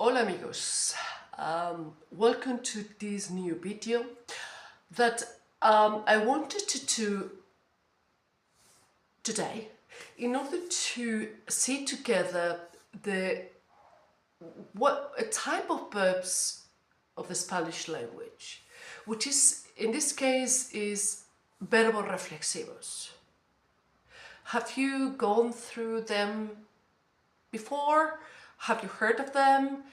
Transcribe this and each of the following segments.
Hola amigos, welcome to this new video that I wanted to do today in order to see together what a type of verbs of the Spanish language, which is in this case is verbos reflexivos. Have you gone through them before? Have you heard of them?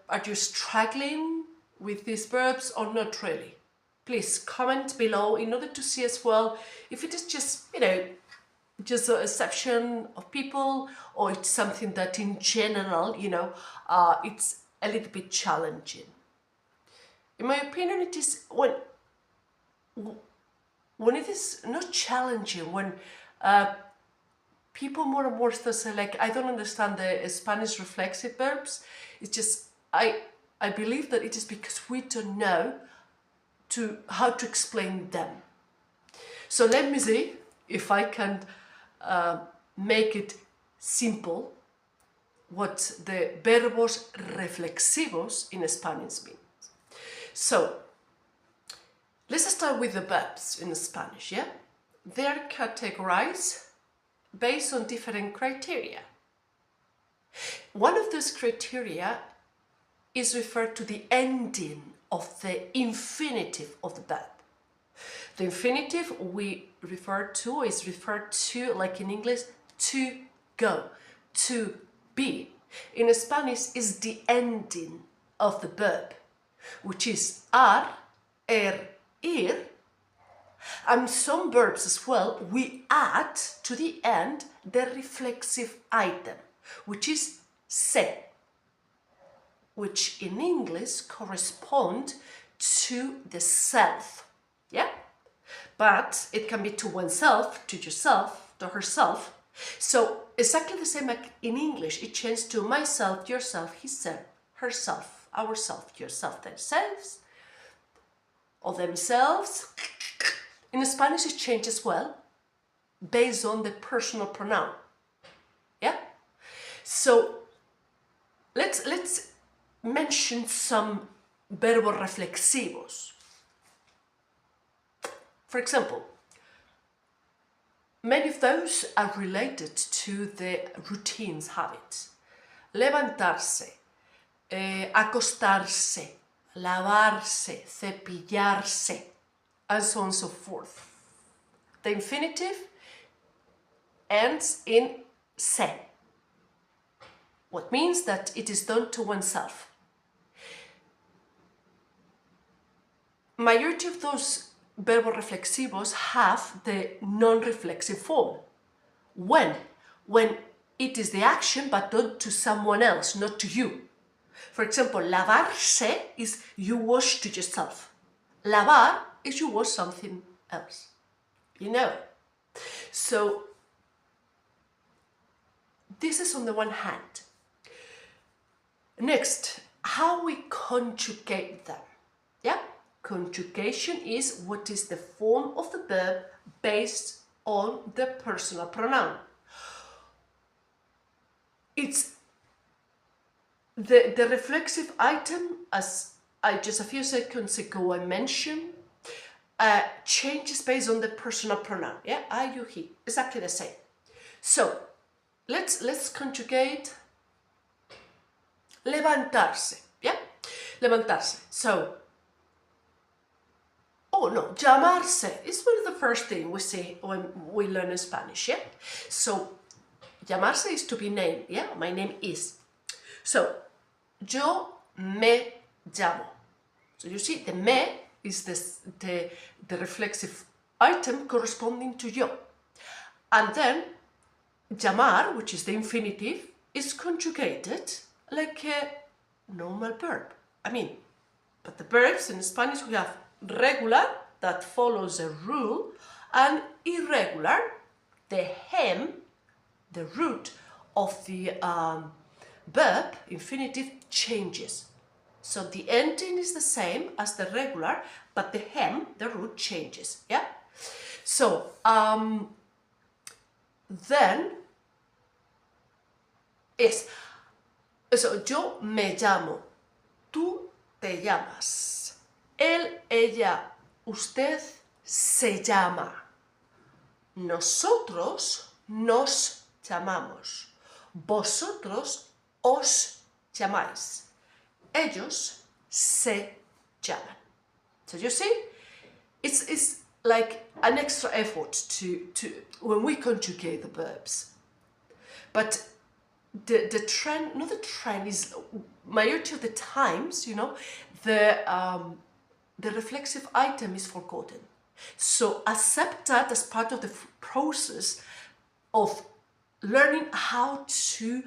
Are you struggling with these verbs or not really? Please comment below in order to see as well if it is just, just a exception of people, or it's something that in general, it's a little bit challenging. In my opinion, it is when it is not challenging, when people more and more say like, I don't understand the Spanish reflexive verbs. It's just, I believe that it is because we don't know how to explain them. So let me see if I can make it simple what the verbos reflexivos in Spanish means. So let's start with the verbs in Spanish, yeah? They are categorized based on different criteria. One of those criteria is referred to the ending of the infinitive of the verb. The infinitive is referred to, like in English, to go, to be. In Spanish is the ending of the verb, which is ar, ir, and some verbs as well, we add to the end the reflexive item, which is se, which in English correspond to the self, yeah? But it can be to oneself, to yourself, to herself. So exactly the same like in English, it changes to myself, yourself, himself, herself, ourself, yourself, themselves, or themselves. In Spanish it changes as well, based on the personal pronoun, yeah? So let's mention some verbos reflexivos. For example, many of those are related to the routines, habits. Levantarse, acostarse, lavarse, cepillarse, and so on and so forth. The infinitive ends in se, what means that it is done to oneself. Majority of those verbos reflexivos have the non-reflexive form. When it is the action but done to someone else, not to you. For example, lavarse is you wash to yourself. Lavar is you wash something else. You know. So this is on the one hand. Next, how we conjugate them. Yeah? Conjugation is what is the form of the verb based on the personal pronoun. It's the reflexive item, as I just a few seconds ago I mentioned, changes based on the personal pronoun. Yeah, I, you, he, exactly the same. So let's conjugate levantarse. Yeah, levantarse. So, oh no, llamarse is one of the first things we say when we learn Spanish. Yeah, so llamarse is to be named. Yeah, my name is. So, yo me llamo. So you see, the me is the reflexive item corresponding to yo. And then, llamar, which is the infinitive, is conjugated like a normal verb. But the verbs in Spanish we have regular, that follows a rule, and irregular, the hem, the root of the verb, infinitive, changes. So the ending is the same as the regular, but the hem, the root, changes, yeah? So, then, yes, So, yo me llamo, tú te llamas, él, ella, usted se llama, nosotros nos llamamos, vosotros os llamáis, ellos se llaman. So you see, it's like an extra effort to when we conjugate the verbs. But the trend, not the trend, is majority of the times, you know, the reflexive item is forgotten. So accept that as part of the process of learning how to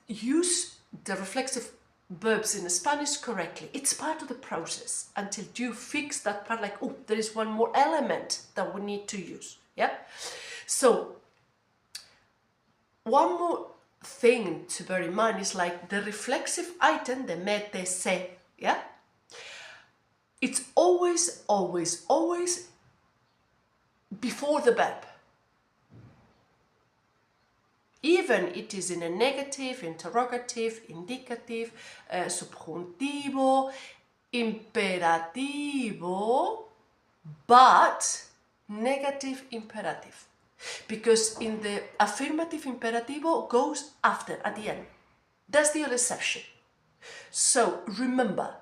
use the reflexive verbs in Spanish correctly. It's part of the process until you fix that part, like, oh, there is one more element that we need to use. Yeah. So one more thing to bear in mind is like the reflexive item, the me, te, se, yeah? It's always, always, always before the verb. Even it is in a negative, interrogative, indicative, subjuntivo, imperativo, but negative imperative. Because in the affirmative imperativo goes after, at the end. That's the only exception. So remember,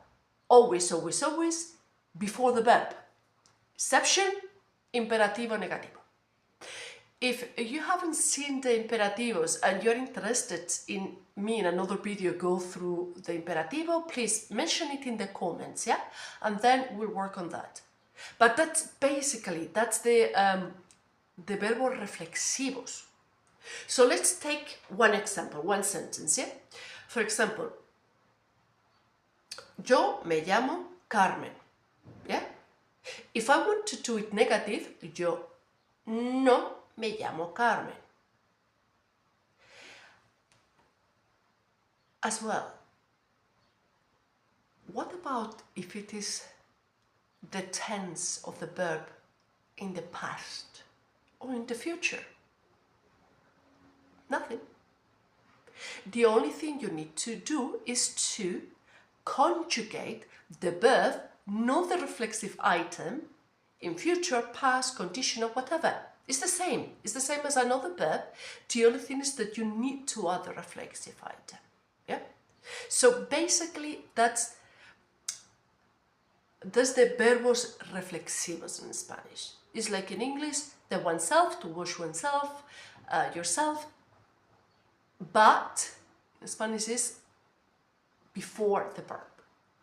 always, always, always before the verb. Exception, imperativo, negativo. If you haven't seen the imperativos and you're interested in me in another video go through the imperativo, please mention it in the comments, yeah? And then we'll work on that. But that's basically, that's the verbos reflexivos. So let's take one example, one sentence, yeah? For example, yo me llamo Carmen, yeah? If I want to do it negative, yo no me llamo Carmen. As well, what about if it is the tense of the verb in the past or in the future? Nothing. The only thing you need to do is to conjugate the verb, not the reflexive item, in future, past, conditional, whatever. It's the same. It's the same as another verb. The only thing is that you need to add the reflexive item. Yeah? So basically, that's the verbos reflexivos in Spanish. It's like in English, the oneself, to wash oneself, yourself. But in Spanish is before the verb.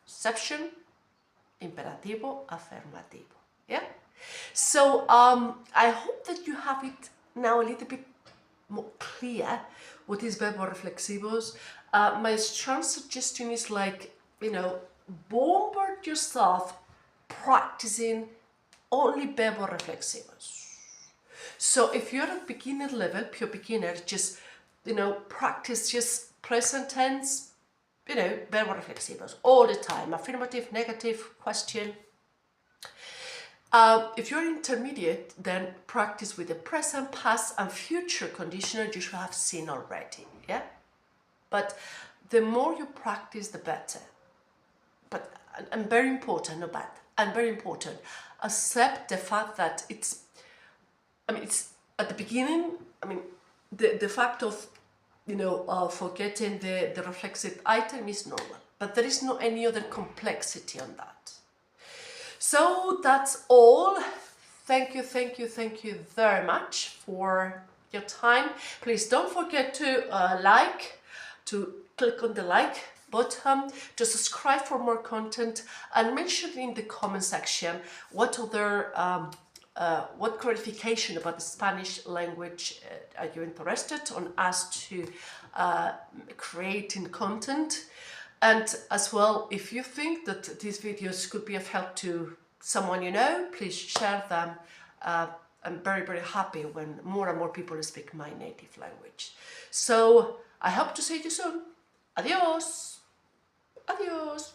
Exception, imperativo, affirmativo. Yeah? So I hope that you have it now a little bit more clear what is verbos reflexivos. My strong suggestion is like, you know, bombard yourself practicing only verbos reflexivos. So if you're at beginner level, pure beginner, just, you know, practice just present tense, you know, verbos reflexivos all the time, affirmative, negative, question. If you're intermediate, then practice with the present, past, and future conditional you should have seen already, yeah? But the more you practice, the better. But, and very important, not bad, and very important, accept the fact that it's at the beginning, the fact of, you know, forgetting the reflexive item is normal, but there is no any other complexity on that. So that's all. Thank you very much for your time. Please don't forget to click on the like button, to subscribe for more content, and mention in the comment section what other what clarification about the Spanish language are you interested on us to creating content. And as well, if you think that these videos could be of help to someone you know, please share them. I'm very happy when more and more people speak my native language. So I hope to see you soon. Adios. Adios.